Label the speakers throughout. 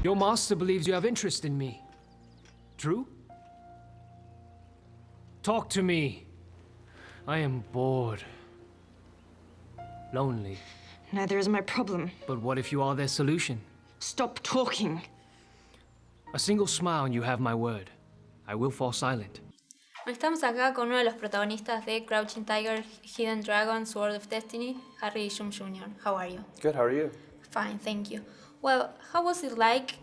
Speaker 1: Your master believes you have interest in me. True? Talk to me. I am bored. Lonely.
Speaker 2: Neither is my problem.
Speaker 1: But what if you are their solution?
Speaker 2: Stop talking.
Speaker 1: A single smile and you have my word. I will fall silent.
Speaker 3: Estamos acá con uno de los protagonistas de Crouching Tiger, Hidden Dragon, Sword of Destiny, Harry Shum Jr. How are you?
Speaker 4: Good, how are you?
Speaker 3: Fine, thank you. Well, how was it like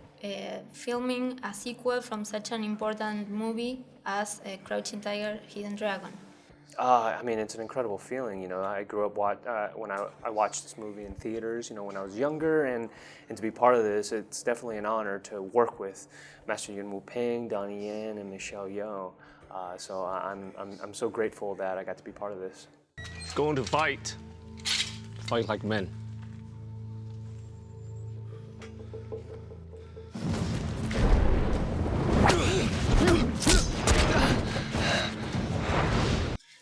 Speaker 3: filming a sequel from such an important movie as Crouching Tiger, Hidden Dragon?
Speaker 4: I mean, it's an incredible feeling. You know, I grew up when I watched this movie in theaters. You know, when I was younger, and to be part of this, it's definitely an honor to work with Master Yuen Wu-ping, Donnie Yen, and Michelle Yeoh. So I'm so grateful that I got to be part of this.
Speaker 5: Going to fight. Fight like men.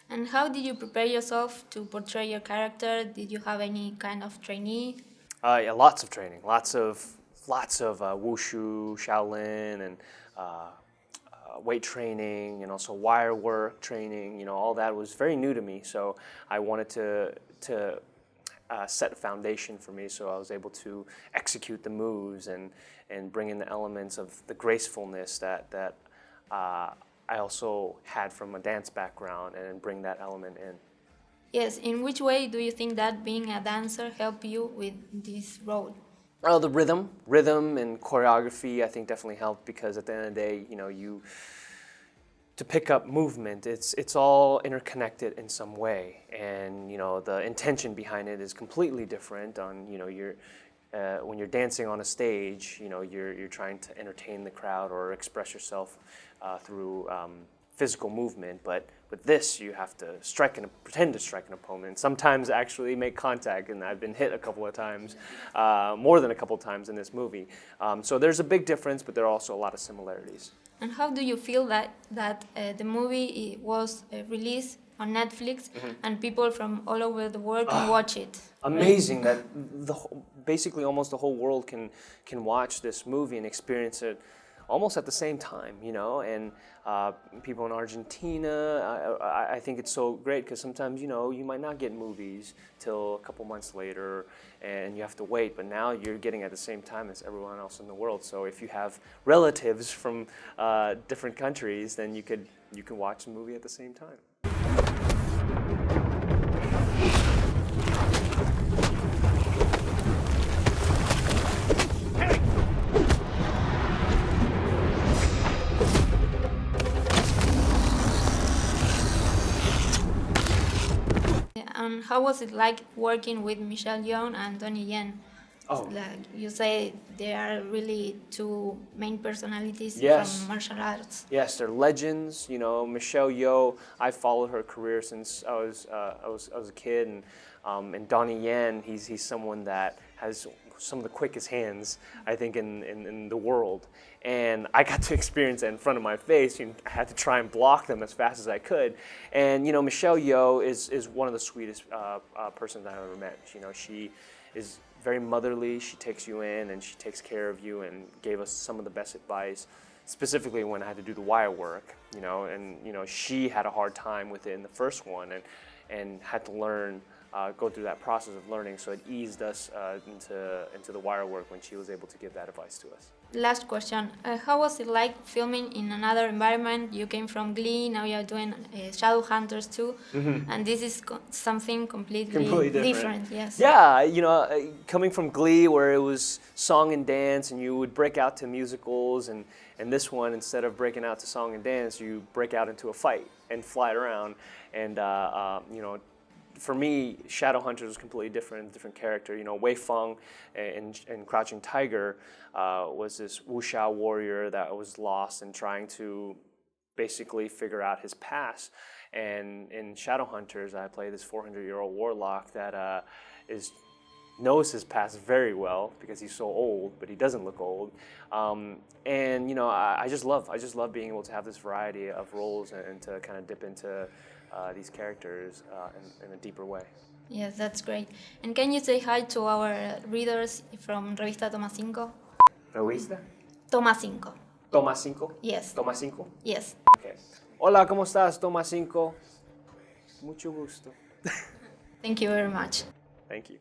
Speaker 3: And how did you prepare yourself to portray your character? Did you have any kind of trainee?
Speaker 4: Yeah, lots of training, lots of Wushu, Shaolin, and weight training, and also wire work training. You know, all that was very new to me. So I wanted to set a foundation for me, so I was able to execute the moves and bring in the elements of the gracefulness that I also had from a dance background, and bring that element in.
Speaker 3: Yes, in which way do you think that being a dancer helped you with this role?
Speaker 4: Well, the rhythm and choreography, I think definitely helped, because at the end of the day, you know, to pick up movement, it's all interconnected in some way, and you know, the intention behind it is completely different. On, you know, when you're dancing on a stage, you know, you're trying to entertain the crowd or express yourself through physical movement, but with this, you have to pretend to strike an opponent, sometimes actually make contact, and I've been hit a couple of times, more than a couple of times in this movie. So there's a big difference, but there are also a lot of similarities.
Speaker 3: And how do you feel that the movie was released on Netflix, and people from all over the world can watch it?
Speaker 4: Amazing that basically almost the whole world can watch this movie and experience it almost at the same time, you know, and people in Argentina, I think it's so great, because sometimes, you know, you might not get movies till a couple months later, and you have to wait, but now you're getting at the same time as everyone else in the world. So if you have relatives from different countries, then you can watch the movie at the same time.
Speaker 3: And how was it like working with Michelle Yeoh and Donnie Yen?
Speaker 4: Oh.
Speaker 3: Like you say, they are really two main personalities
Speaker 4: Yes.
Speaker 3: from martial arts.
Speaker 4: Yes, they're legends. You know, Michelle Yeoh, I followed her career since I was a kid, and Donnie Yen, he's someone that has some of the quickest hands, I think, in the world. And I got to experience that in front of my face. I had to try and block them as fast as I could. And, you know, Michelle Yeoh is one of the sweetest persons I've ever met. You know, she is very motherly. She takes you in and she takes care of you, and gave us some of the best advice, specifically when I had to do the wire work, you know. And, you know, she had a hard time with it in the first one, and had to learn, go through that process of learning, so it eased us into the wire work when she was able to give that advice to us.
Speaker 3: Last question. How was it like filming in another environment? You came from Glee, now you're doing Shadowhunters too, and this is something completely different. Yes.
Speaker 4: Yeah, you know, coming from Glee, where it was song and dance, and you would break out to musicals, and this one, instead of breaking out to song and dance, you break out into a fight and fly around, and you know, for me, Shadowhunters was completely different character. You know, Wei Feng in Crouching Tiger was this wuxia warrior that was lost and trying to basically figure out his past. And in Shadowhunters, I play this 400-year-old warlock that knows his past very well, because he's so old, but he doesn't look old. And you know, I just love being able to have this variety of roles, and to kind of dip into these characters in a deeper way.
Speaker 3: Yes, that's great. And can you say hi to our readers from Revista Toma 5?
Speaker 4: Revista.
Speaker 3: Toma 5.
Speaker 4: Toma 5.
Speaker 3: Yes.
Speaker 4: Toma 5.
Speaker 3: Yes.
Speaker 4: Okay. Hola, ¿cómo estás? Toma 5. Mucho gusto.
Speaker 3: Thank you very much.
Speaker 4: Thank you.